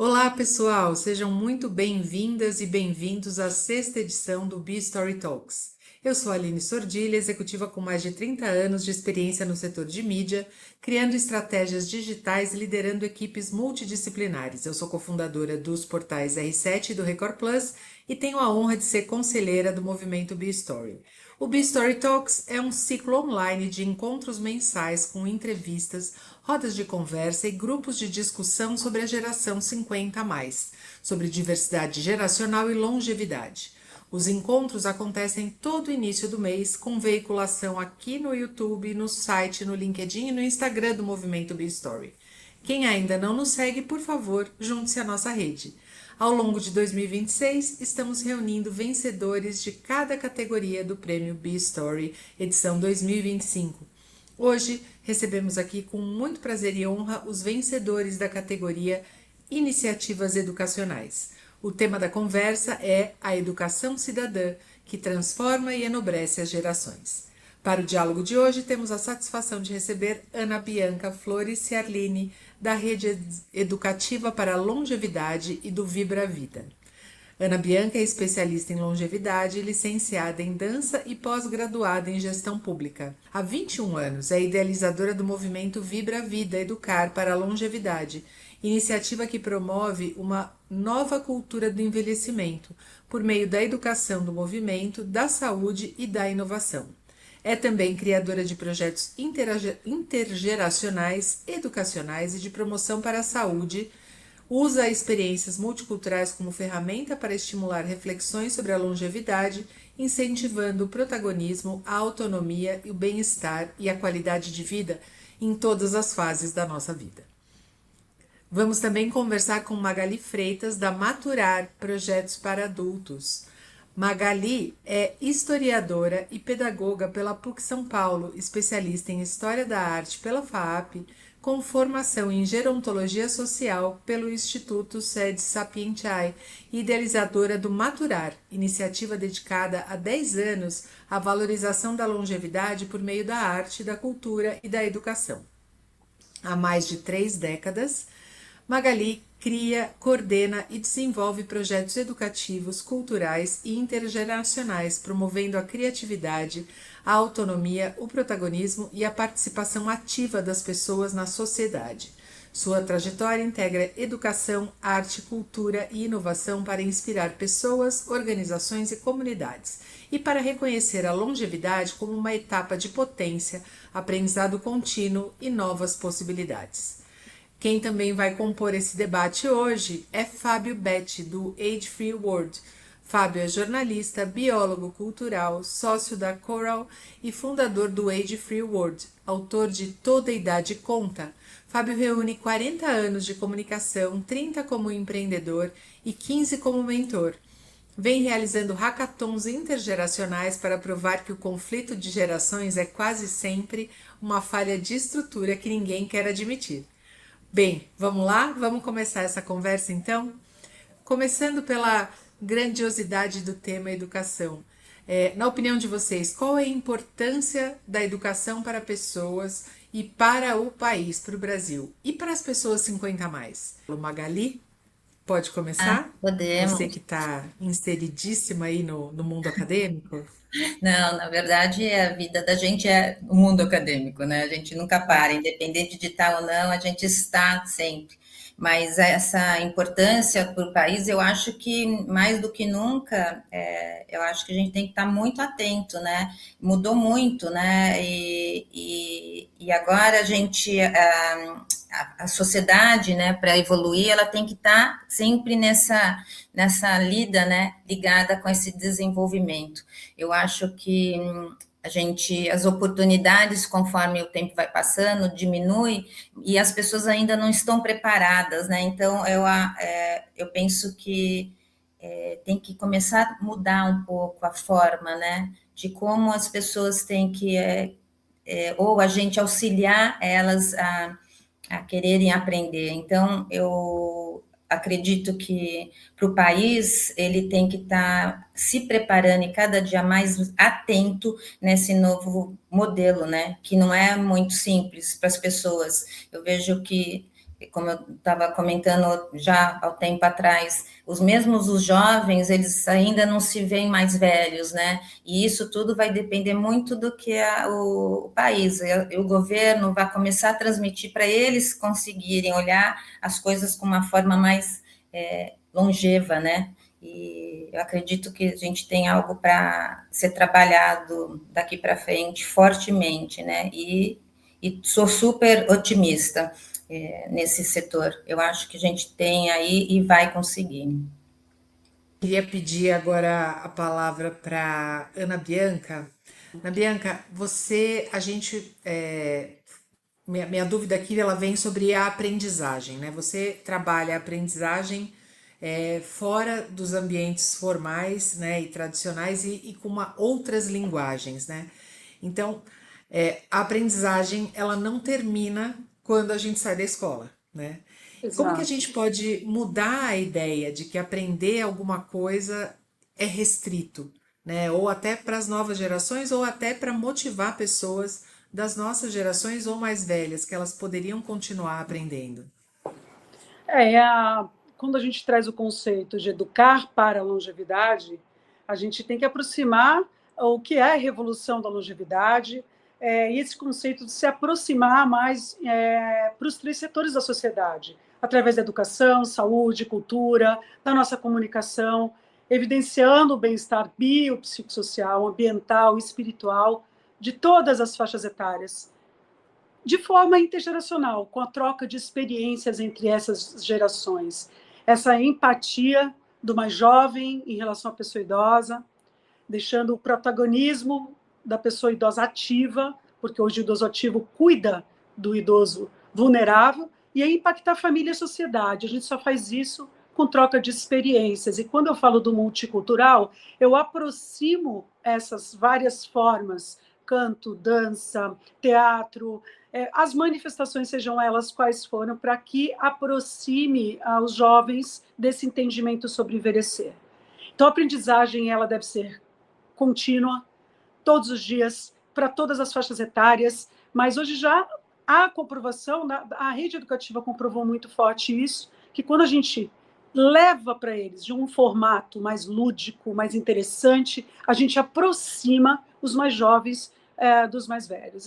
Olá, pessoal! Sejam muito bem-vindas e bem-vindos à sexta edição do B-Story Talks. Eu sou a Aline Sordilha, executiva com mais de 30 anos de experiência no setor de mídia, criando estratégias digitais e liderando equipes multidisciplinares. Eu sou cofundadora dos portais R7 e do Record Plus e tenho a honra de ser conselheira do movimento B-Story. O B-Story Talks é um ciclo online de encontros mensais com entrevistas, rodas de conversa e grupos de discussão sobre a geração 50 a mais, sobre diversidade geracional e longevidade. Os encontros acontecem todo início do mês, com veiculação aqui no YouTube, no site, no LinkedIn e no Instagram do Movimento B-Story. Quem ainda não nos segue, por favor, junte-se à nossa rede. Ao longo de 2026, estamos reunindo vencedores de cada categoria do Prêmio B-Story, edição 2025. Hoje, recebemos aqui com muito prazer e honra os vencedores da categoria Iniciativas Educacionais. O tema da conversa é a educação cidadã, que transforma e enobrece as gerações. Para o diálogo de hoje, temos a satisfação de receber Ana Bianca Flores Ciarline, da Rede Educativa para a Longevidade e do Vibra Vida. Ana Bianca é especialista em longevidade, licenciada em dança e pós-graduada em gestão pública. Há 21 anos é idealizadora do movimento Vibra Vida Educar para a Longevidade, iniciativa que promove uma nova cultura do envelhecimento, por meio da educação do movimento, da saúde e da inovação. É também criadora de projetos intergeracionais, educacionais e de promoção para a saúde. Usa experiências multiculturais como ferramenta para estimular reflexões sobre a longevidade, incentivando o protagonismo, a autonomia, o bem-estar e a qualidade de vida em todas as fases da nossa vida. Vamos também conversar com Magali Freitas, da Maturar Projetos para Adultos. Magali é historiadora e pedagoga pela PUC São Paulo, especialista em História da Arte pela FAAP, com formação em Gerontologia Social pelo Instituto Sede Sapientiae e idealizadora do Maturar, iniciativa dedicada há 10 anos à valorização da longevidade por meio da arte, da cultura e da educação. Há mais de 3 décadas, Magali cria, coordena e desenvolve projetos educativos, culturais e intergeracionais, promovendo a criatividade, a autonomia, o protagonismo e a participação ativa das pessoas na sociedade. Sua trajetória integra educação, arte, cultura e inovação para inspirar pessoas, organizações e comunidades, e para reconhecer a longevidade como uma etapa de potência, aprendizado contínuo e novas possibilidades. Quem também vai compor esse debate hoje é Fábio Betti, do Age Free World. Fábio é jornalista, biólogo cultural, sócio da Coral e fundador do Age Free World, autor de Toda Idade Conta. Fábio reúne 40 anos de comunicação, 30 como empreendedor e 15 como mentor. Vem realizando hackathons intergeracionais para provar que o conflito de gerações é quase sempre uma falha de estrutura que ninguém quer admitir. Bem, vamos lá? Vamos começar essa conversa então? Começando pela grandiosidade do tema educação. Na opinião de vocês, qual é a importância da educação para pessoas e para o país, para o Brasil? E para as pessoas 50 a mais? Magali, pode começar? Você Podemos. que está inseridíssima aí no mundo acadêmico? Não, na verdade, a vida da gente é o mundo acadêmico, né? A gente nunca para, independente de estar ou não, a gente está sempre. Mas essa importância para o país, eu acho que mais do que nunca, eu acho que a gente tem que estar muito atento, né? Mudou muito, né? E agora a gente, a sociedade, né, para evoluir, ela tem que estar sempre nessa lida, né, ligada com esse desenvolvimento. Eu acho que as oportunidades, conforme o tempo vai passando, diminui e as pessoas ainda não estão preparadas, né? Então, eu penso que tem que começar a mudar um pouco a forma, né? De como as pessoas têm que, ou a gente auxiliar elas a quererem aprender. Então, eu acredito que para o país ele tem que estar se preparando e cada dia mais atento nesse novo modelo, né? Que não é muito simples para as pessoas. Eu vejo que como eu estava comentando já há tempo atrás, os jovens, eles ainda não se veem mais velhos, né? E isso tudo vai depender muito do que o país, o governo vai começar a transmitir para eles conseguirem olhar as coisas com uma forma mais longeva, né? E eu acredito que a gente tem algo para ser trabalhado daqui para frente fortemente, né? E sou super otimista nesse setor. Eu acho que a gente tem aí e vai conseguir. Queria pedir agora a palavra para Ana Bianca. Ana Bianca, minha dúvida aqui ela vem sobre a aprendizagem, né? Você trabalha a aprendizagem fora dos ambientes formais, né, e tradicionais e com outras linguagens, né? Então, a aprendizagem ela não termina quando a gente sai da escola, né? Como que a Exato. gente pode mudar a ideia de que aprender alguma coisa é restrito, né? Ou até para as novas gerações, ou até para motivar pessoas das nossas gerações ou mais velhas, que elas poderiam continuar aprendendo. É, é a, quando a gente traz o conceito de educar para a longevidade, a gente tem que aproximar o que é a revolução da longevidade, e esse conceito de se aproximar mais para os três setores da sociedade, através da educação, saúde, cultura, da nossa comunicação, evidenciando o bem-estar biopsicossocial, ambiental, espiritual de todas as faixas etárias, de forma intergeracional, com a troca de experiências entre essas gerações. Essa empatia do mais jovem em relação à pessoa idosa, deixando o protagonismo da pessoa idosa ativa, porque hoje o idoso ativo cuida do idoso vulnerável, e aí impactar a família e a sociedade. A gente só faz isso com troca de experiências. E quando eu falo do multicultural, eu aproximo essas várias formas, canto, dança, teatro, as manifestações, sejam elas quais foram, para que aproxime os jovens desse entendimento sobre envelhecer. Então, a aprendizagem ela deve ser contínua, todos os dias, para todas as faixas etárias, mas hoje já há comprovação, a rede educativa comprovou muito forte isso, que quando a gente leva para eles de um formato mais lúdico, mais interessante, a gente aproxima os mais jovens dos mais velhos.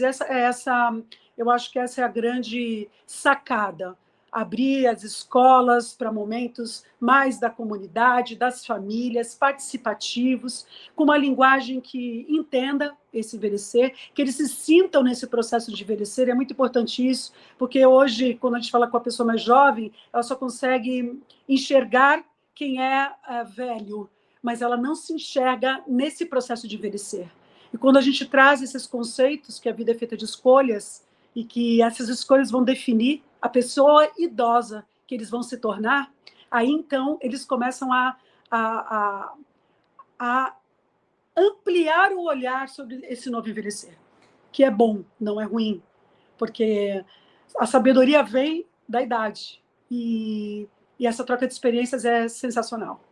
Eu acho que essa é a grande sacada, abrir as escolas para momentos mais da comunidade, das famílias, participativos, com uma linguagem que entenda esse envelhecer, que eles se sintam nesse processo de envelhecer. É muito importante isso, porque hoje, quando a gente fala com a pessoa mais jovem, ela só consegue enxergar quem é velho, mas ela não se enxerga nesse processo de envelhecer. E quando a gente traz esses conceitos, que a vida é feita de escolhas, e que essas escolhas vão definir a pessoa idosa que eles vão se tornar, aí então eles começam a ampliar o olhar sobre esse novo envelhecer, que é bom, não é ruim, porque a sabedoria vem da idade, e essa troca de experiências é sensacional.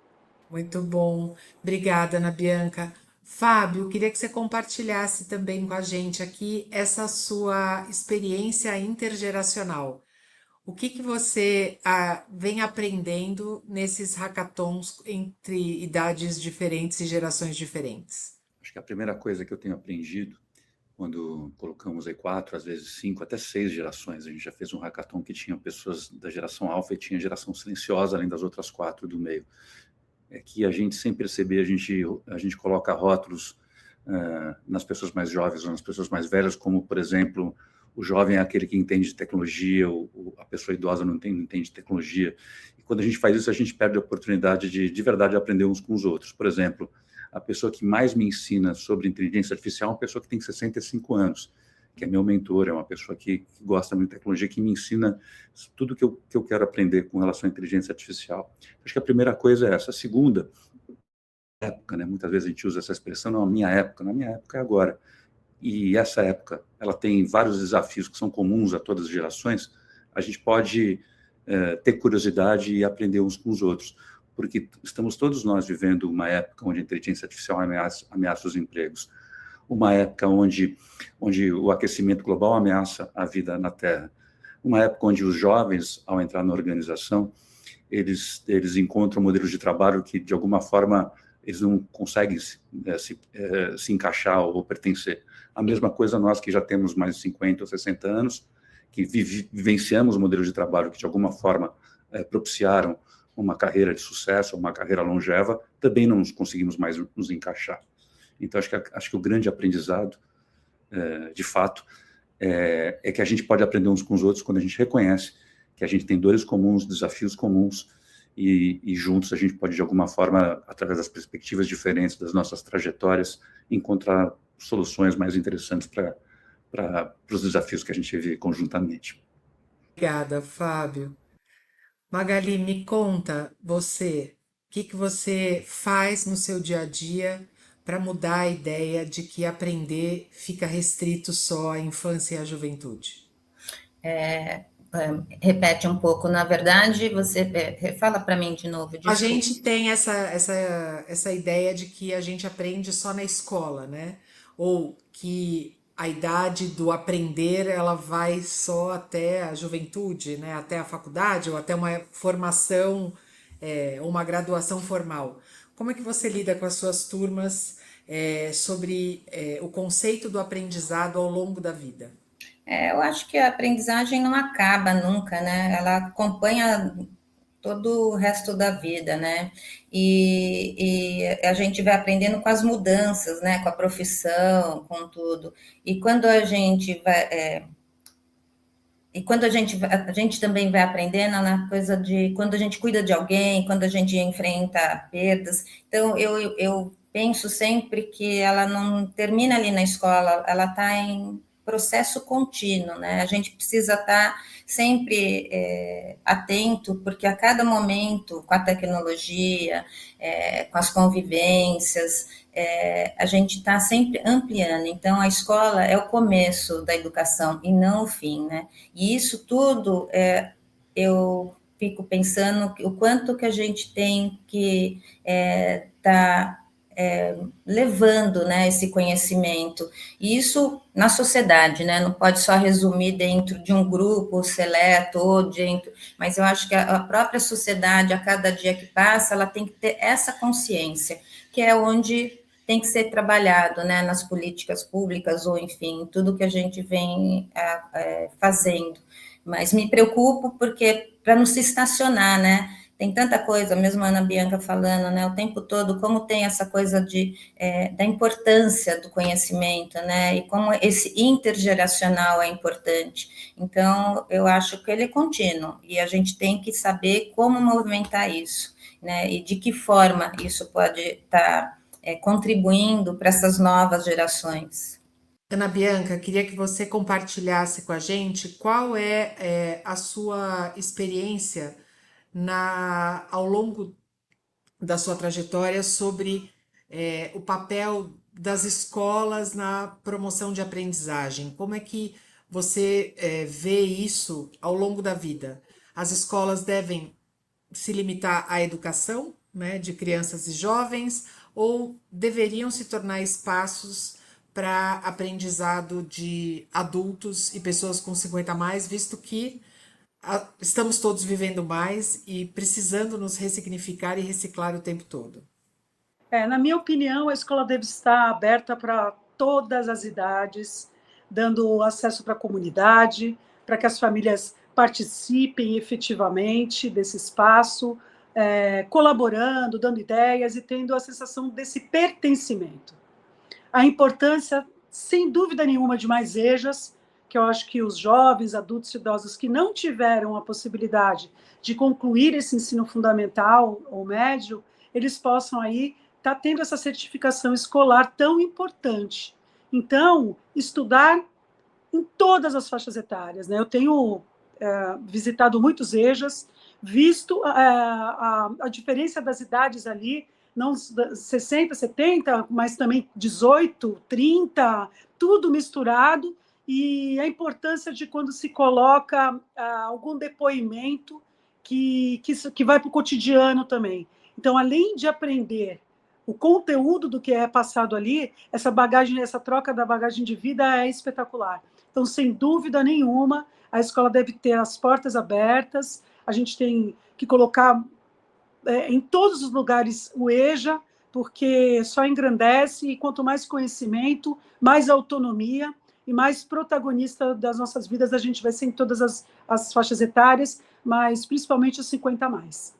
Muito bom. Obrigada, Ana Bianca. Fábio, queria que você compartilhasse também com a gente aqui essa sua experiência intergeracional. O que que você vem aprendendo nesses hackathons entre idades diferentes e gerações diferentes? Acho que a primeira coisa que eu tenho aprendido, quando colocamos aí 4, às vezes 5, até 6 gerações, a gente já fez um hackathon que tinha pessoas da geração alfa e tinha geração silenciosa, além das outras 4 do meio. É que a gente, sem perceber, a gente coloca rótulos nas pessoas mais jovens ou nas pessoas mais velhas, como, por exemplo, o jovem é aquele que entende de tecnologia, a pessoa idosa não entende de tecnologia. E quando a gente faz isso, a gente perde a oportunidade de verdade aprender uns com os outros. Por exemplo, a pessoa que mais me ensina sobre inteligência artificial é uma pessoa que tem 65 anos, que é meu mentor, é uma pessoa que gosta muito de tecnologia, que me ensina tudo que eu quero aprender com relação à inteligência artificial. Acho que a primeira coisa é essa. A segunda, época, né? Muitas vezes a gente usa essa expressão, não, a minha época. Na minha época é agora. E essa época, ela tem vários desafios que são comuns a todas as gerações. A gente pode ter curiosidade e aprender uns com os outros, porque estamos todos nós vivendo uma época onde a inteligência artificial ameaça os empregos, uma época onde o aquecimento global ameaça a vida na Terra, uma época onde os jovens, ao entrar na organização, eles encontram modelos de trabalho que, de alguma forma, eles não conseguem se encaixar ou pertencer. A mesma coisa nós que já temos mais de 50 ou 60 anos, que vivenciamos modelos de trabalho que, de alguma forma, propiciaram uma carreira de sucesso, uma carreira longeva, também não conseguimos mais nos encaixar. Então, acho que o grande aprendizado, de fato, é que a gente pode aprender uns com os outros quando a gente reconhece que a gente tem dores comuns, desafios comuns, e juntos a gente pode, de alguma forma, através das perspectivas diferentes das nossas trajetórias, encontrar soluções mais interessantes para os desafios que a gente vive conjuntamente. Obrigada, Fábio. Magali, me conta, você, o que você faz no seu dia a dia para mudar a ideia de que aprender fica restrito só à infância e à juventude? Repete um pouco, na verdade, você fala para mim de novo, A desculpa. gente tem essa ideia de que a gente aprende só na escola, né? Ou que a idade do aprender ela vai só até a juventude, né? Até a faculdade ou até uma formação, uma graduação formal. Como é que você lida com as suas turmas, sobre, o conceito do aprendizado ao longo da vida? Eu acho que a aprendizagem não acaba nunca, né? Ela acompanha todo o resto da vida, né? E a gente vai aprendendo com as mudanças, né? Com a profissão, com tudo. E quando a gente vai, e quando a gente também vai aprendendo na coisa de quando a gente cuida de alguém, quando a gente enfrenta perdas. Então, eu penso sempre que ela não termina ali na escola, ela está em processo contínuo, né? A gente precisa estar sempre atento, porque a cada momento, com a tecnologia, com as convivências, a gente está sempre ampliando. Então, a escola é o começo da educação e não o fim, né? E isso tudo, eu fico pensando o quanto que a gente tem que estar levando, né, esse conhecimento. E isso na sociedade, né? Não pode só resumir dentro de um grupo seleto ou dentro, mas eu acho que a própria sociedade, a cada dia que passa, ela tem que ter essa consciência, que é onde tem que ser trabalhado, né, nas políticas públicas ou, enfim, tudo que a gente vem fazendo. Mas me preocupo porque para não se estacionar, né? Tem tanta coisa, mesmo a Ana Bianca falando, né, o tempo todo, como tem essa coisa da importância do conhecimento, né, e como esse intergeracional é importante. Então, eu acho que ele é contínuo, e a gente tem que saber como movimentar isso, né, e de que forma isso pode estar contribuindo para essas novas gerações. Ana Bianca, queria que você compartilhasse com a gente qual a sua experiência ao longo da sua trajetória sobre o papel das escolas na promoção de aprendizagem. Como é que você vê isso ao longo da vida? As escolas devem se limitar à educação, né, de crianças e jovens, ou deveriam se tornar espaços para aprendizado de adultos e pessoas com 50 a mais, visto que estamos todos vivendo mais e precisando nos ressignificar e reciclar o tempo todo. Na minha opinião, a escola deve estar aberta para todas as idades, dando acesso para a comunidade, para que as famílias participem efetivamente desse espaço, colaborando, dando ideias e tendo a sensação desse pertencimento. A importância, sem dúvida nenhuma, de mais EJAs, que eu acho que os jovens, adultos e idosos que não tiveram a possibilidade de concluir esse ensino fundamental ou médio, eles possam aí estar tendo essa certificação escolar tão importante. Então, estudar em todas as faixas etárias, né? Eu tenho visitado muitos EJAs, visto a diferença das idades ali, não 60, 70, mas também 18, 30, tudo misturado, e a importância de quando se coloca algum depoimento que vai para o cotidiano também. Então, além de aprender o conteúdo do que é passado ali, essa bagagem, essa troca da bagagem de vida é espetacular. Então, sem dúvida nenhuma, a escola deve ter as portas abertas, a gente tem que colocar em todos os lugares o EJA, porque só engrandece, e quanto mais conhecimento, mais autonomia e mais protagonista das nossas vidas a gente vai ser em todas as faixas etárias, mas principalmente os 50 a mais.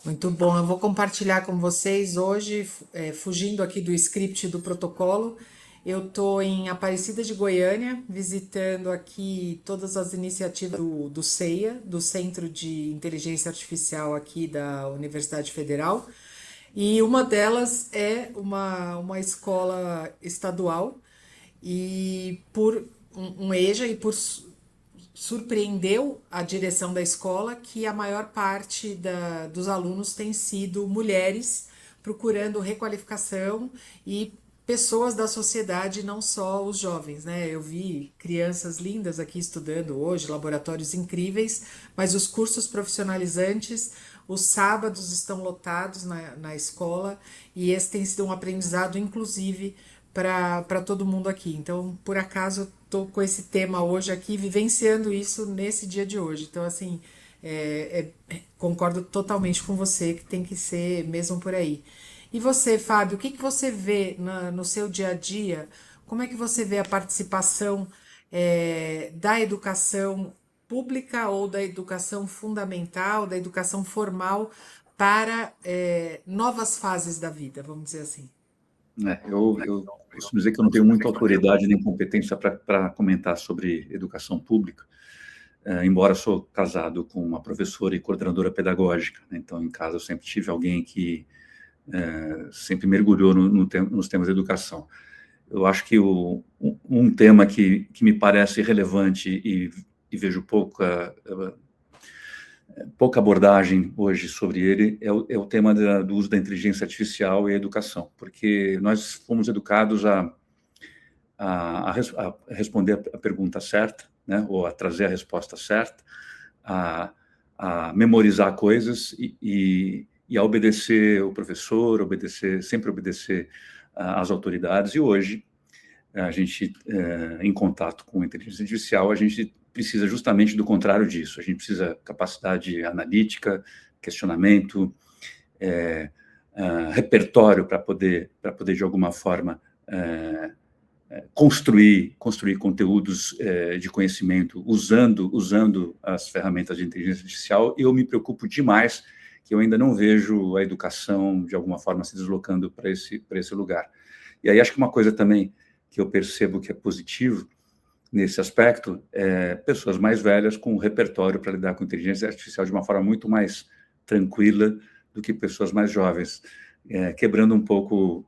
Muito bom, eu vou compartilhar com vocês hoje, fugindo aqui do script do protocolo. Eu estou em Aparecida de Goiânia, visitando aqui todas as iniciativas do CEIA, do Centro de Inteligência Artificial aqui da Universidade Federal, e uma delas é uma escola estadual, e por um EJA, e por surpreendeu a direção da escola que a maior parte dos alunos tem sido mulheres procurando requalificação e pessoas da sociedade, não só os jovens, né? Eu vi crianças lindas aqui estudando hoje, laboratórios incríveis, mas os cursos profissionalizantes, os sábados estão lotados na escola, e esse tem sido um aprendizado, inclusive, para todo mundo aqui. Então, por acaso, estou com esse tema hoje aqui, vivenciando isso nesse dia de hoje. Então, assim, concordo totalmente com você que tem que ser mesmo por aí. E você, Fábio, o que você vê no seu dia a dia? Como é que você vê a participação da educação pública ou da educação fundamental, da educação formal para novas fases da vida, vamos dizer assim? Eu costumo dizer que eu não tenho muita autoridade nem competência para comentar sobre educação pública, embora sou casado com uma professora e coordenadora pedagógica, né? Então, em casa, eu sempre tive alguém que sempre mergulhou nos temas de educação. Eu acho que um tema que me parece relevante e vejo pouca abordagem hoje sobre ele é o tema do uso da inteligência artificial e a educação, porque nós fomos educados a responder a pergunta certa, né, ou a trazer a resposta certa, a memorizar coisas e a obedecer o professor, sempre obedecer às autoridades. E hoje, a gente, em contato com a inteligência artificial, a gente precisa justamente do contrário disso. A gente precisa capacidade analítica, questionamento, repertório para poder, de alguma forma, construir conteúdos de conhecimento usando as ferramentas de inteligência artificial. E eu me preocupo demais que eu ainda não vejo a educação, de alguma forma, se deslocando para esse lugar. E aí acho que uma coisa também que eu percebo que é positivo nesse aspecto é pessoas mais velhas com repertório para lidar com inteligência artificial de uma forma muito mais tranquila do que pessoas mais jovens, quebrando um pouco,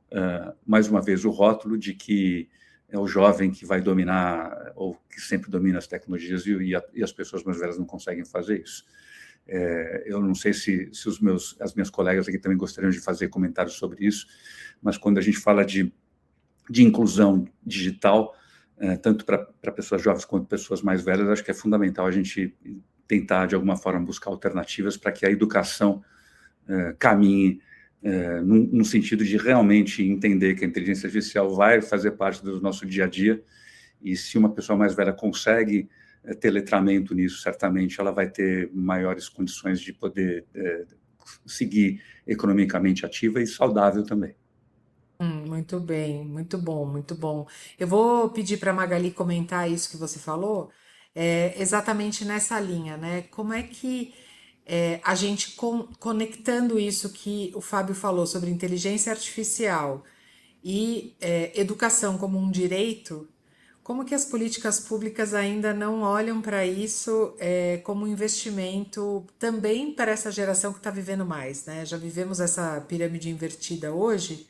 mais uma vez, o rótulo de que é o jovem que vai dominar, ou que sempre domina as tecnologias, e as pessoas mais velhas não conseguem fazer isso. Eu não sei se as minhas colegas aqui também gostariam de fazer comentários sobre isso, mas quando a gente fala de inclusão digital, tanto para pessoas jovens quanto pessoas mais velhas, acho que é fundamental a gente tentar, de alguma forma, buscar alternativas para que a educação caminhe no sentido de realmente entender que a inteligência artificial vai fazer parte do nosso dia a dia, e se uma pessoa mais velha consegue ter letramento nisso, certamente ela vai ter maiores condições de poder seguir economicamente ativa e saudável também. Muito bem, muito bom, muito bom. Eu vou pedir para a Magali comentar isso que você falou, exatamente nessa linha, né? Como é que a gente conectando isso que o Fábio falou sobre inteligência artificial e educação como um direito, como que as políticas públicas ainda não olham para isso como um investimento também para essa geração que está vivendo mais, né? Já vivemos essa pirâmide invertida hoje.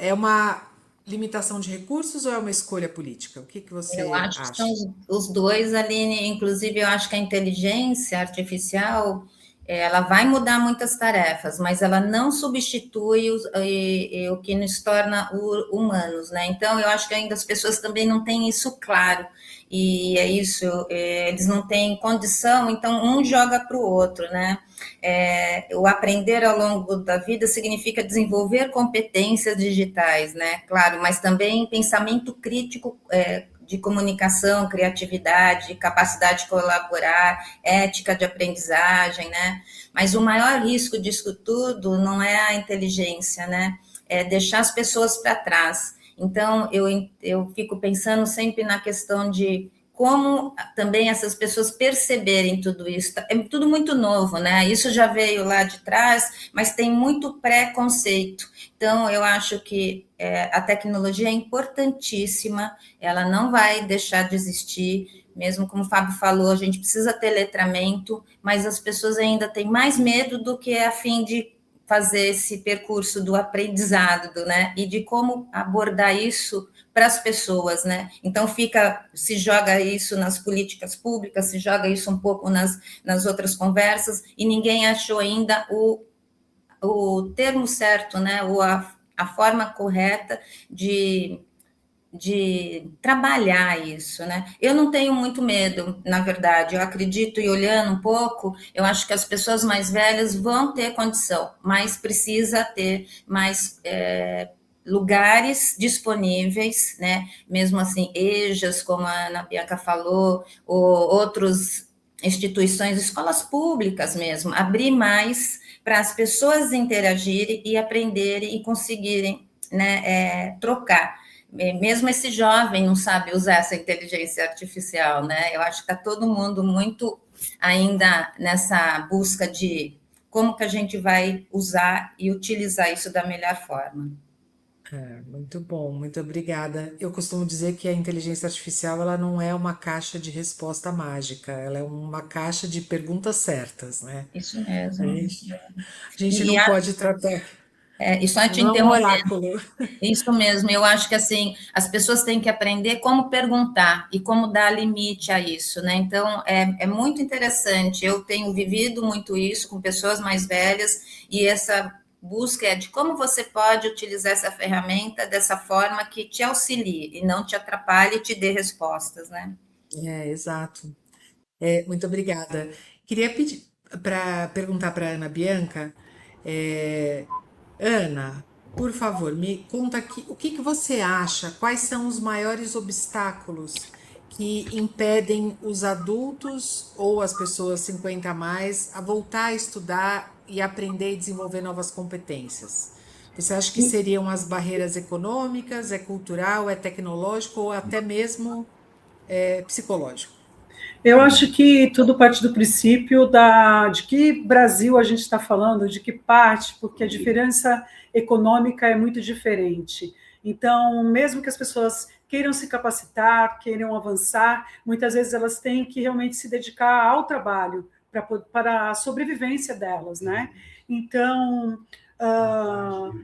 É uma limitação de recursos ou é uma escolha política? O que Eu você acho que são acha? os dois, Aline. Inclusive, eu acho que a inteligência artificial ela vai mudar muitas tarefas, mas ela não substitui o que nos torna humanos, né? Então, eu acho que ainda as pessoas também não têm isso claro, e é isso, eles não têm condição, então um joga para o outro, né? O aprender ao longo da vida significa desenvolver competências digitais, né? Claro, mas também pensamento crítico, de comunicação, criatividade, capacidade de colaborar, ética de aprendizagem, né? Mas o maior risco disso tudo não é a inteligência, né? É deixar as pessoas para trás. Então, eu fico pensando sempre na questão de como também essas pessoas perceberem tudo isso. É tudo muito novo, né? Isso já veio lá de trás, mas tem muito preconceito. Então, eu acho que a tecnologia é importantíssima, ela não vai deixar de existir, mesmo como o Fábio falou, a gente precisa ter letramento, mas as pessoas ainda têm mais medo do que a fim de fazer esse percurso do aprendizado, né? E de como abordar isso para as pessoas, né? Então se joga isso nas políticas públicas, se joga isso um pouco nas outras conversas, e ninguém achou ainda o termo certo, né? Ou a forma correta de trabalhar isso, né? Eu não tenho muito medo, na verdade, eu acredito, e olhando um pouco, eu acho que as pessoas mais velhas vão ter condição, mas precisa ter mais lugares disponíveis, né? Mesmo assim, EJAs, como a Ana Bianca falou, ou outras instituições, escolas públicas mesmo, abrir mais para as pessoas interagirem e aprenderem e conseguirem, né, trocar. Mesmo esse jovem não sabe usar essa inteligência artificial, né? Eu acho que está todo mundo muito ainda nessa busca de como que a gente vai usar e utilizar isso da melhor forma. Muito bom, muito obrigada. Eu costumo dizer que a inteligência artificial ela não é uma caixa de resposta mágica, ela é uma caixa de perguntas certas, né? Isso A mesmo. gente, a gente E, não pode tratar, e só te não é um interromper. oráculo. Isso mesmo, eu acho que assim, as pessoas têm que aprender como perguntar e como dar limite a isso, né? Então, é muito interessante. Eu tenho vivido muito isso com pessoas mais velhas, e essa busca é de como você pode utilizar essa ferramenta dessa forma que te auxilie e não te atrapalhe e te dê respostas, né? Exato. Muito obrigada. Queria pedir para perguntar para Ana Bianca, é, Ana, por favor, me conta aqui o que que você acha, quais são os maiores obstáculos que impedem os adultos ou as pessoas 50 a mais a voltar a estudar e aprender e desenvolver novas competências? Você acha que seriam as barreiras econômicas, é cultural, é tecnológico ou até mesmo psicológico? Eu acho que tudo parte do princípio de que Brasil a gente está falando, de que parte, porque a diferença econômica é muito diferente. Então, mesmo que as pessoas queiram se capacitar, queiram avançar, muitas vezes elas têm que realmente se dedicar ao trabalho para a sobrevivência delas, né? Então, uh,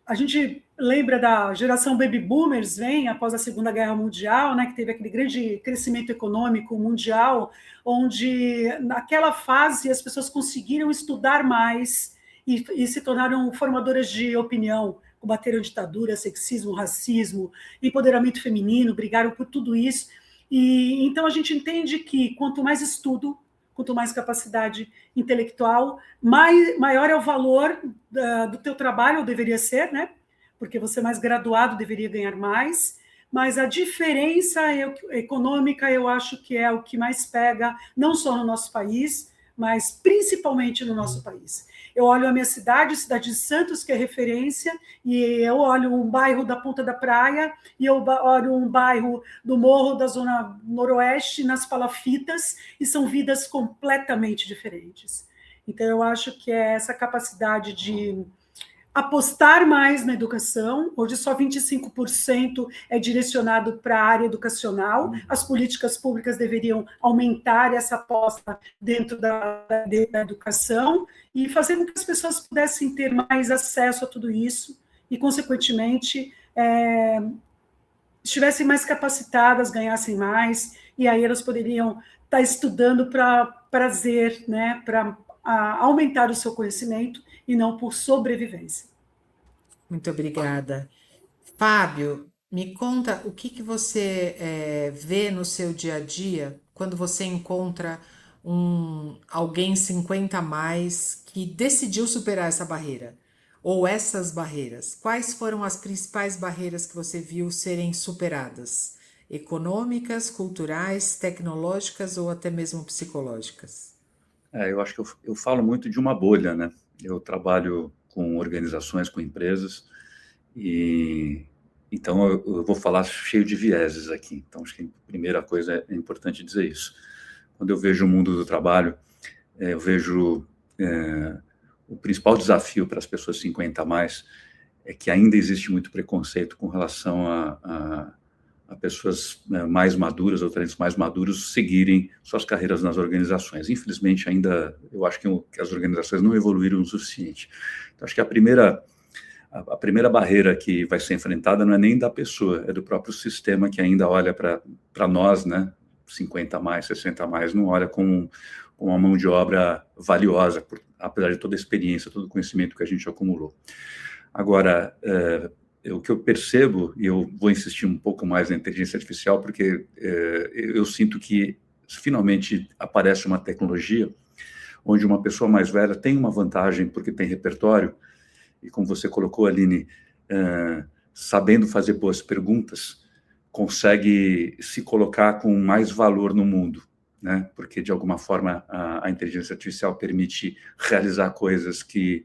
a gente lembra da geração baby boomers, vem após a Segunda Guerra Mundial, né, que teve aquele grande crescimento econômico mundial, onde naquela fase as pessoas conseguiram estudar mais e se tornaram formadoras de opinião, combateram ditadura, sexismo, racismo, empoderamento feminino, brigaram por tudo isso. E então a gente entende que quanto mais estudo, quanto mais capacidade intelectual, maior é o valor do teu trabalho, ou deveria ser, né? Porque você mais graduado deveria ganhar mais, mas a diferença econômica eu acho que é o que mais pega, não só no nosso país, mas principalmente no nosso país. Eu olho a minha cidade, Cidade de Santos, que é referência, e eu olho um bairro da Ponta da Praia, e eu olho um bairro do Morro da Zona Noroeste, nas Palafitas, e são vidas completamente diferentes. Então, eu acho que é essa capacidade de apostar mais na educação. Hoje só 25% é direcionado para a área educacional. As políticas públicas deveriam aumentar essa aposta dentro da educação e fazer com que as pessoas pudessem ter mais acesso a tudo isso e, consequentemente, estivessem mais capacitadas, ganhassem mais, e aí elas poderiam estar estudando para prazer, né, para aumentar o seu conhecimento e não por sobrevivência. Muito obrigada. Fábio, me conta o que que você vê no seu dia a dia quando você encontra alguém 50 a mais que decidiu superar essa barreira ou essas barreiras. Quais foram as principais barreiras que você viu serem superadas? econômicas, culturais, tecnológicas ou até mesmo psicológicas? Eu acho que eu falo muito de uma bolha, né? Eu trabalho com organizações, com empresas, e então eu vou falar cheio de vieses aqui. Então, acho que a primeira coisa é importante dizer isso. Quando eu vejo o mundo do trabalho, eu vejo o principal desafio para as pessoas 50 a mais é que ainda existe muito preconceito com relação a pessoas mais maduras ou talentos mais maduros seguirem suas carreiras nas organizações. Infelizmente, ainda eu acho que as organizações não evoluíram o suficiente. Então, acho que a primeira barreira que vai ser enfrentada não é nem da pessoa, é do próprio sistema que ainda olha para nós, né, 50 a mais, 60 a mais, não olha com uma mão de obra valiosa, apesar de toda a experiência, todo o conhecimento que a gente acumulou. Agora, o que eu percebo, e eu vou insistir um pouco mais na inteligência artificial, porque eu sinto que finalmente aparece uma tecnologia onde uma pessoa mais velha tem uma vantagem porque tem repertório, e como você colocou, Aline, sabendo fazer boas perguntas, consegue se colocar com mais valor no mundo, né? Porque, de alguma forma, a inteligência artificial permite realizar coisas que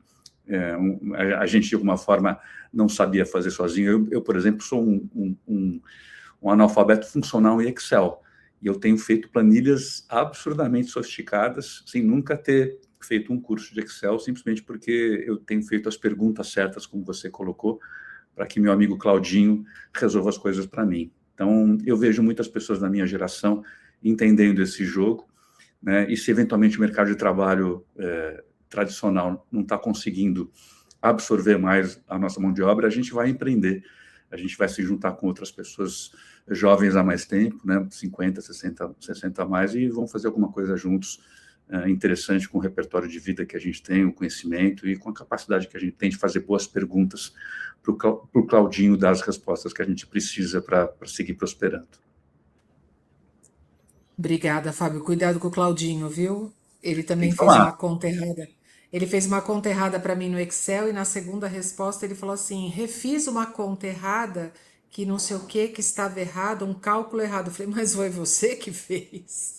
a gente, de alguma forma, não sabia fazer sozinho. Eu, por exemplo, sou um analfabeto funcional em Excel, e eu tenho feito planilhas absurdamente sofisticadas, sem nunca ter feito um curso de Excel, simplesmente porque eu tenho feito as perguntas certas, como você colocou, para que meu amigo Claudinho resolva as coisas para mim. Então, eu vejo muitas pessoas da minha geração entendendo esse jogo, né? E se eventualmente o mercado de trabalho tradicional não está conseguindo absorver mais a nossa mão de obra, a gente vai empreender, a gente vai se juntar com outras pessoas jovens há mais tempo, né, 50, 60 a mais, e vão fazer alguma coisa juntos interessante com o repertório de vida que a gente tem, o conhecimento e com a capacidade que a gente tem de fazer boas perguntas para o Claudinho dar as respostas que a gente precisa para seguir prosperando. Obrigada, Fábio. Cuidado com o Claudinho, viu? Ele também Tem que fez falar. uma conta errada. Ele fez uma conta errada para mim no Excel e na segunda resposta ele falou assim: refiz uma conta errada, que não sei o que estava errado, um cálculo errado. Eu falei, mas foi você que fez?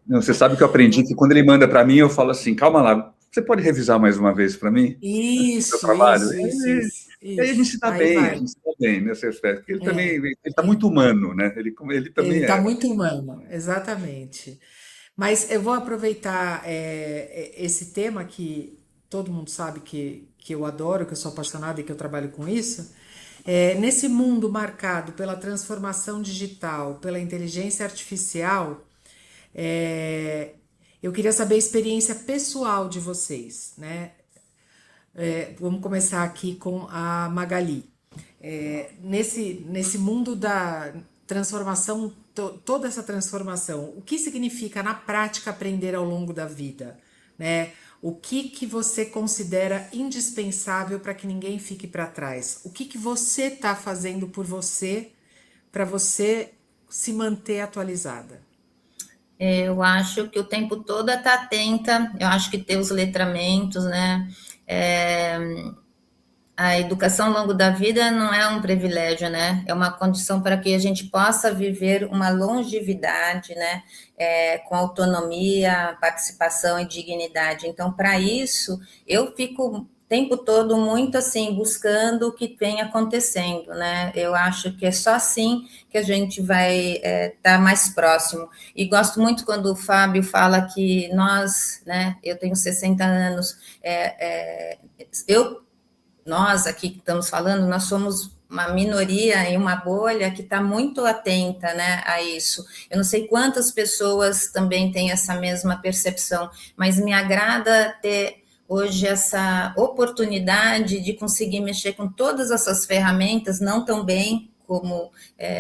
Não, você sabe que eu aprendi que quando ele manda para mim, eu falo assim, calma lá, você pode revisar mais uma vez para mim? Meu Isso, trabalho? isso, isso, isso, E aí a gente isso. se dá Aí bem, a vai. gente se dá bem nesse aspecto, porque ele também, ele está muito humano, né? Ele Ele também está é. muito humano, exatamente. Mas eu vou aproveitar esse tema que todo mundo sabe que eu adoro, que eu sou apaixonada e que eu trabalho com isso. Nesse mundo marcado pela transformação digital, pela inteligência artificial, é, eu queria saber a experiência pessoal de vocês, né? Vamos começar aqui com a Magali. Nesse mundo da transformação, toda essa transformação, o que significa na prática aprender ao longo da vida, né? O que você considera indispensável para que ninguém fique para trás? O que você está fazendo por você para você se manter atualizada? Eu acho que o tempo todo é estar atenta, eu acho que ter os letramentos, né? É, a educação ao longo da vida não é um privilégio, né? É uma condição para que a gente possa viver uma longevidade, né? Com autonomia, participação e dignidade. Então, para isso, eu fico o tempo todo muito assim, buscando o que vem acontecendo, né? Eu acho que é só assim que a gente vai estar mais próximo. E gosto muito quando o Fábio fala que nós, né? Eu tenho 60 anos, nós aqui que estamos falando, nós somos uma minoria em uma bolha que está muito atenta, né, a isso. Eu não sei quantas pessoas também têm essa mesma percepção, mas me agrada ter hoje essa oportunidade de conseguir mexer com todas essas ferramentas, não tão bem como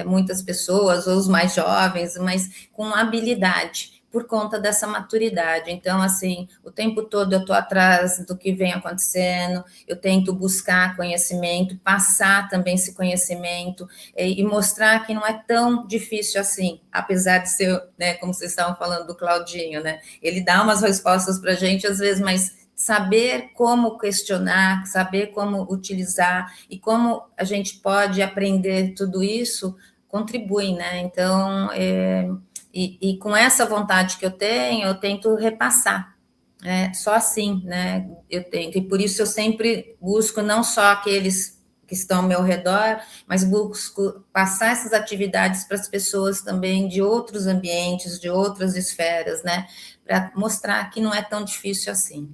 muitas pessoas, ou os mais jovens, mas com habilidade, por conta dessa maturidade. Então, assim, o tempo todo eu estou atrás do que vem acontecendo, eu tento buscar conhecimento, passar também esse conhecimento e mostrar que não é tão difícil assim, apesar de ser, né, como vocês estavam falando do Claudinho, né? Ele dá umas respostas para a gente, às vezes, mas saber como questionar, saber como utilizar e como a gente pode aprender tudo isso contribuem, né? Então, e com essa vontade que eu tenho, eu tento repassar. Só assim, né? Eu tento, e por isso eu sempre busco não só aqueles que estão ao meu redor, mas busco passar essas atividades para as pessoas também de outros ambientes, de outras esferas, né? Para mostrar que não é tão difícil assim.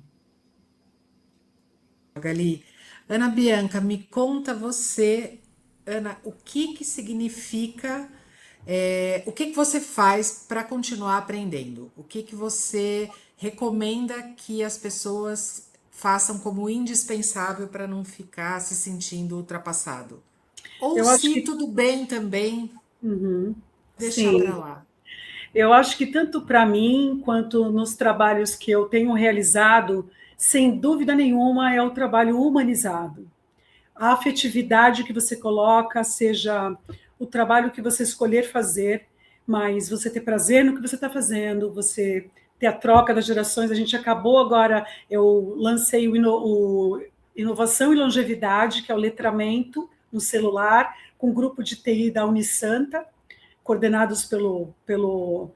Magali. Ana Bianca, me conta você, Ana, o que que significa, o que que você faz para continuar aprendendo? O que que você recomenda que as pessoas façam como indispensável para não ficar se sentindo ultrapassado? Ou Eu acho se que tudo bem também, deixar para sim. lá. Eu acho que tanto para mim quanto nos trabalhos que eu tenho realizado, sem dúvida nenhuma, é o trabalho humanizado. A afetividade que você coloca, seja o trabalho que você escolher fazer, mas você ter prazer no que você está fazendo, você ter a troca das gerações. A gente acabou agora, eu lancei o Inovação e Longevidade, que é o letramento no celular, com um grupo de TI da Unisanta, coordenados pelo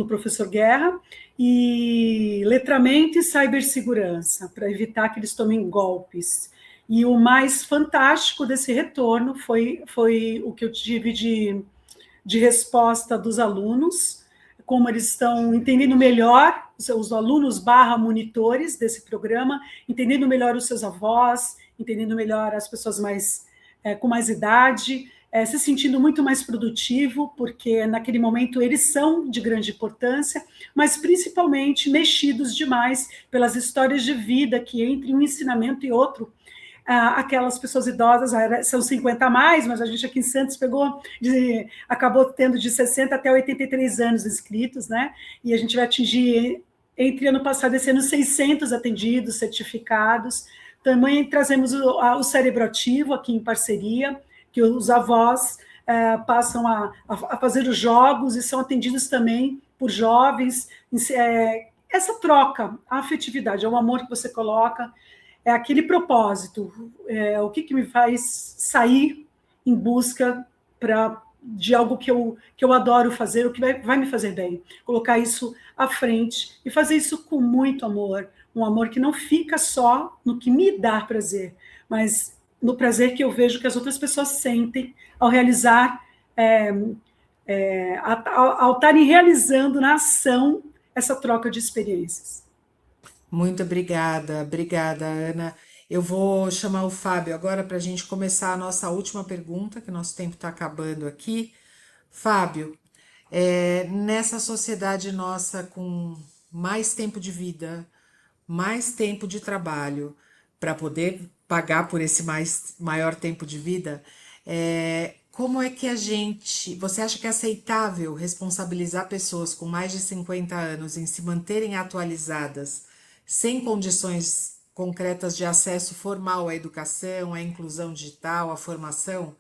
professor Guerra, e letramento e cibersegurança, para evitar que eles tomem golpes. E o mais fantástico desse retorno foi o que eu tive de resposta dos alunos, como eles estão entendendo melhor, os alunos / monitores desse programa, entendendo melhor os seus avós, entendendo melhor as pessoas com mais idade, se sentindo muito mais produtivo, porque naquele momento eles são de grande importância, mas principalmente mexidos demais pelas histórias de vida que entre um ensinamento e outro, aquelas pessoas idosas, são 50 a mais, mas a gente aqui em Santos acabou tendo de 60 até 83 anos inscritos, né? E a gente vai atingir, entre ano passado e esse ano, 600 atendidos, certificados. Também trazemos o Cérebro Ativo aqui em parceria, que os avós passam a fazer os jogos e são atendidos também por jovens. Essa troca, a afetividade, é o amor que você coloca, é aquele propósito, o que me faz sair em busca de algo que eu adoro fazer, o que vai me fazer bem. Colocar isso à frente e fazer isso com muito amor, um amor que não fica só no que me dá prazer, mas no prazer que eu vejo que as outras pessoas sentem ao realizar, ao estarem realizando na ação essa troca de experiências. Muito obrigada, Ana. Eu vou chamar o Fábio agora para a gente começar a nossa última pergunta, que o nosso tempo está acabando aqui. Fábio, nessa sociedade nossa com mais tempo de vida, mais tempo de trabalho, para poder pagar por esse maior tempo de vida, como é que você acha que é aceitável responsabilizar pessoas com mais de 50 anos em se manterem atualizadas, sem condições concretas de acesso formal à educação, à inclusão digital, à formação?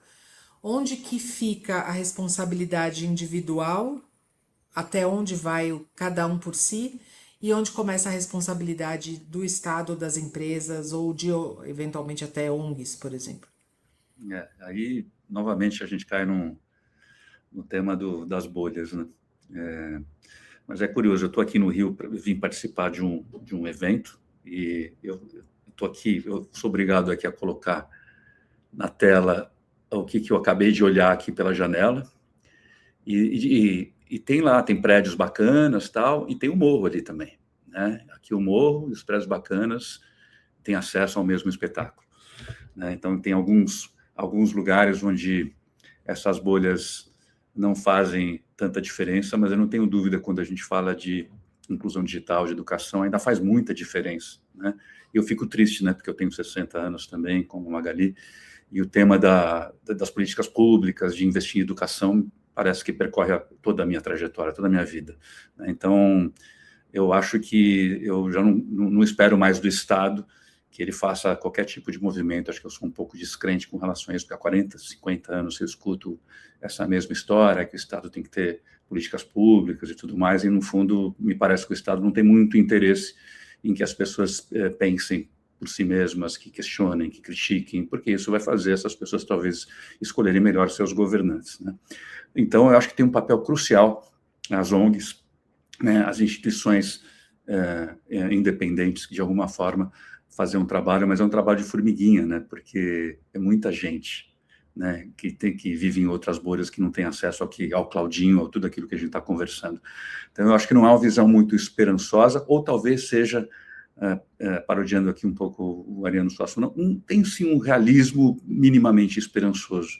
Onde que fica a responsabilidade individual, até onde vai cada um por si, e onde começa a responsabilidade do Estado, das empresas, ou de, eventualmente, até ONGs, por exemplo? Aí, novamente, a gente cai no tema das bolhas, né? Mas é curioso, eu estou aqui no Rio, vim participar de um evento, e eu estou aqui, eu sou obrigado aqui a colocar na tela o que eu acabei de olhar aqui pela janela, e tem prédios bacanas, tal, e tem o morro ali também, né? Aqui o morro e os prédios bacanas têm acesso ao mesmo espetáculo, né? Então tem alguns lugares onde essas bolhas não fazem tanta diferença, mas eu não tenho dúvida, quando a gente fala de inclusão digital, de educação, ainda faz muita diferença, né? E eu fico triste, né, porque eu tenho 60 anos também, como Magali, e o tema das políticas públicas, de investir em educação, parece que percorre toda a minha trajetória, toda a minha vida, né? Então, eu acho que eu já não espero mais do Estado que ele faça qualquer tipo de movimento. Acho que eu sou um pouco descrente com relação a isso, porque há 40, 50 anos eu escuto essa mesma história, que o Estado tem que ter políticas públicas e tudo mais, e no fundo me parece que o Estado não tem muito interesse em que as pessoas pensem por si mesmas, que questionem, que critiquem, porque isso vai fazer essas pessoas talvez escolherem melhor seus governantes, né? Então, eu acho que tem um papel crucial as ONGs, né, as instituições independentes, que de alguma forma fazer um trabalho, mas é um trabalho de formiguinha, né, porque é muita gente, né, que vive em outras bolhas, que não tem acesso ao Claudinho, ou tudo aquilo que a gente está conversando. Então, eu acho que não é uma visão muito esperançosa, ou talvez seja, parodiando aqui um pouco o Ariano Suassuna, tem sim um realismo minimamente esperançoso,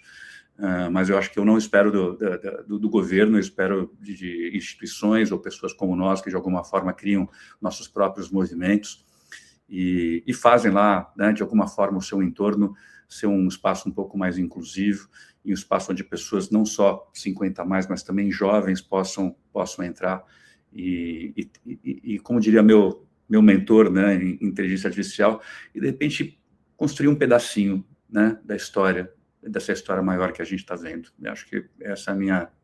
mas eu acho que eu não espero do governo, eu espero de instituições ou pessoas como nós, que de alguma forma criam nossos próprios movimentos e fazem lá, né, de alguma forma, o seu entorno ser um espaço um pouco mais inclusivo, e um espaço onde pessoas não só 50 a mais, mas também jovens possam entrar e como diria meu mentor, né, em inteligência artificial, e de repente construir um pedacinho, né, dessa história maior que a gente está vendo. Eu acho que essa é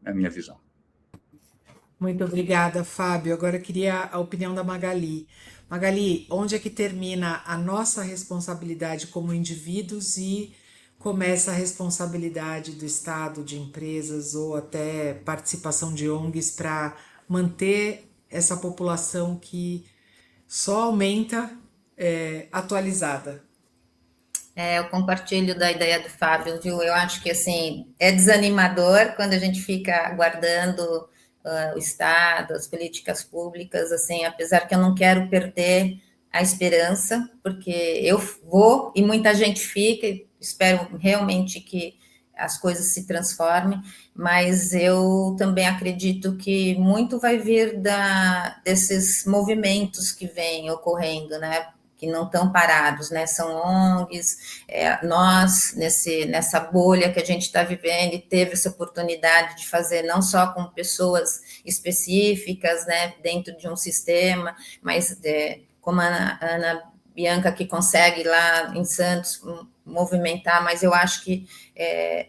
a minha visão. Muito obrigada, Fábio. Agora eu queria a opinião da Magali. Magali, onde é que termina a nossa responsabilidade como indivíduos e começa a responsabilidade do Estado, de empresas ou até participação de ONGs para manter essa população que só aumenta atualizada? Eu compartilho da ideia do Fábio, viu? Eu acho que, assim, é desanimador quando a gente fica aguardando o Estado, as políticas públicas, assim, apesar que eu não quero perder a esperança, porque eu vou e muita gente fica, e espero realmente que as coisas se transformem, mas eu também acredito que muito vai vir desses movimentos que vêm ocorrendo, né? Que não estão parados, né? São ONGs, nós, nessa bolha que a gente está vivendo, e teve essa oportunidade de fazer não só com pessoas específicas, né, dentro de um sistema, mas como a Ana Bianca, que consegue lá em Santos movimentar, mas eu acho que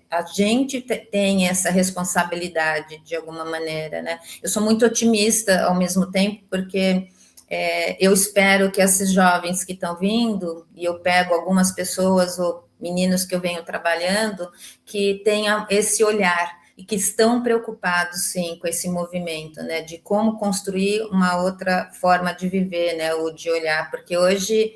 a gente tem essa responsabilidade de alguma maneira, né? Eu sou muito otimista ao mesmo tempo, porque eu espero que esses jovens que estão vindo, e eu pego algumas pessoas ou meninos que eu venho trabalhando, que tenham esse olhar e que estão preocupados, sim, com esse movimento, né, de como construir uma outra forma de viver, né, ou de olhar, porque hoje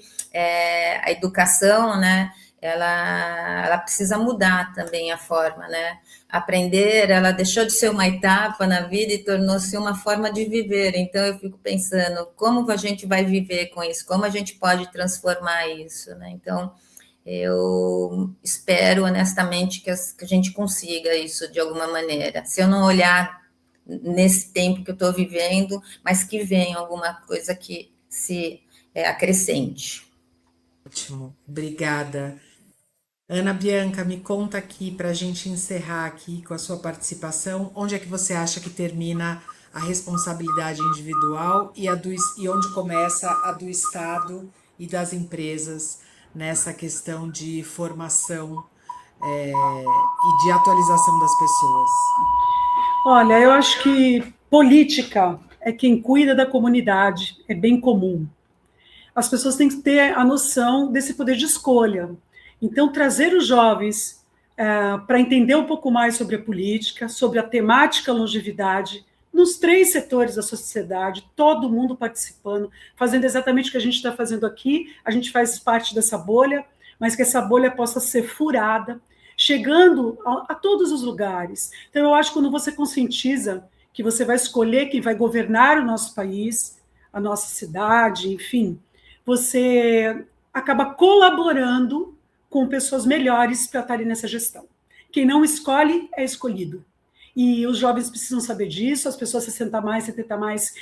a educação, né, ela precisa mudar também a forma, né? Aprender, ela deixou de ser uma etapa na vida e tornou-se uma forma de viver. Então, eu fico pensando, como a gente vai viver com isso? Como a gente pode transformar isso, né? Então, eu espero, honestamente, que a gente consiga isso de alguma maneira. Se eu não olhar nesse tempo que eu estou vivendo, mas que venha alguma coisa que se acrescente. Ótimo, obrigada. Ana Bianca, me conta aqui, para a gente encerrar aqui com a sua participação, onde é que você acha que termina a responsabilidade individual e onde começa a do Estado e das empresas nessa questão de formação e de atualização das pessoas? Olha, eu acho que política é quem cuida da comunidade, é bem comum. As pessoas têm que ter a noção desse poder de escolha. Então, trazer os jovens para entender um pouco mais sobre a política, sobre a temática longevidade, nos 3 setores da sociedade, todo mundo participando, fazendo exatamente o que a gente está fazendo aqui. A gente faz parte dessa bolha, mas que essa bolha possa ser furada, chegando a todos os lugares. Então, eu acho que quando você conscientiza que você vai escolher quem vai governar o nosso país, a nossa cidade, enfim, você acaba colaborando com pessoas melhores para estarem nessa gestão. Quem não escolhe é escolhido. E os jovens precisam saber disso, as pessoas 60 mais, 70 mais,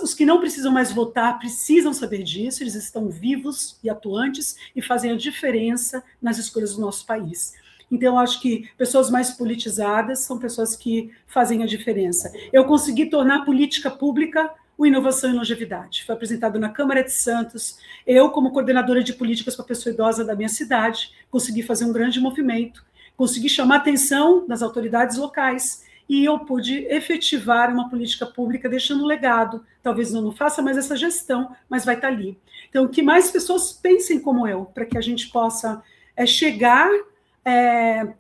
os que não precisam mais votar precisam saber disso, eles estão vivos e atuantes e fazem a diferença nas escolhas do nosso país. Então, eu acho que pessoas mais politizadas são pessoas que fazem a diferença. Eu consegui tornar a política pública o Inovação e Longevidade. Foi apresentado na Câmara de Santos. Eu, como coordenadora de políticas para a pessoa idosa da minha cidade, consegui fazer um grande movimento, consegui chamar a atenção das autoridades locais e eu pude efetivar uma política pública deixando um legado. Talvez eu não faça mais essa gestão, mas vai estar ali. Então, que mais pessoas pensem como eu, para que a gente possa chegar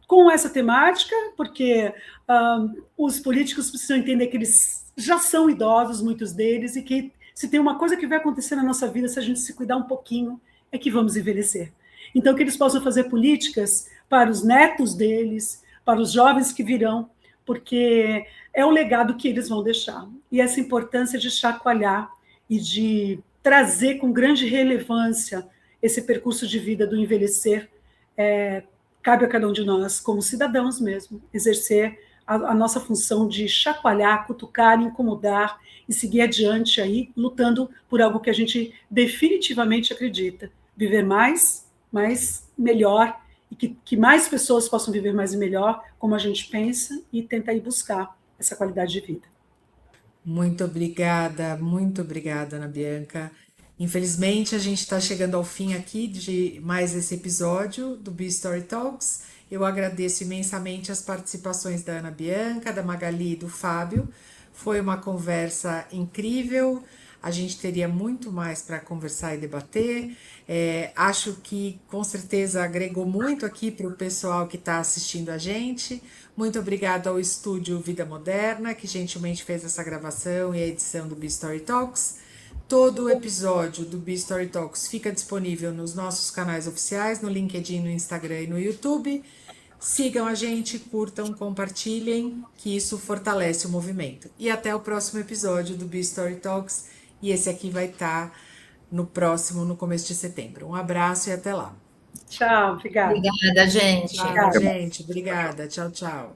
com essa temática, porque os políticos precisam entender que eles já são idosos, muitos deles, e que se tem uma coisa que vai acontecer na nossa vida, se a gente se cuidar um pouquinho, é que vamos envelhecer. Então, que eles possam fazer políticas para os netos deles, para os jovens que virão, porque é o legado que eles vão deixar. E essa importância de chacoalhar e de trazer com grande relevância esse percurso de vida do envelhecer, cabe a cada um de nós, como cidadãos mesmo, exercer a nossa função de chacoalhar, cutucar, incomodar e seguir adiante aí, lutando por algo que a gente definitivamente acredita. Viver mais melhor, e que mais pessoas possam viver mais e melhor, como a gente pensa, e tentar ir buscar essa qualidade de vida. Muito obrigada, Ana Bianca. Infelizmente, a gente está chegando ao fim aqui de mais esse episódio do B-Story Talks. Eu agradeço imensamente as participações da Ana Bianca, da Magali e do Fábio. Foi uma conversa incrível. A gente teria muito mais para conversar e debater. Acho que com certeza agregou muito aqui para o pessoal que está assistindo a gente. Muito obrigada ao estúdio Vida Moderna, que gentilmente fez essa gravação e a edição do B-Story Talks. Todo o episódio do B-Story Talks fica disponível nos nossos canais oficiais, no LinkedIn, no Instagram e no YouTube. Sigam a gente, curtam, compartilhem, que isso fortalece o movimento. E até o próximo episódio do B-Story Talks. E esse aqui vai estar no começo de setembro. Um abraço e até lá. Tchau, obrigada. Obrigada, gente. Tchau, gente. Obrigada. Tchau, tchau.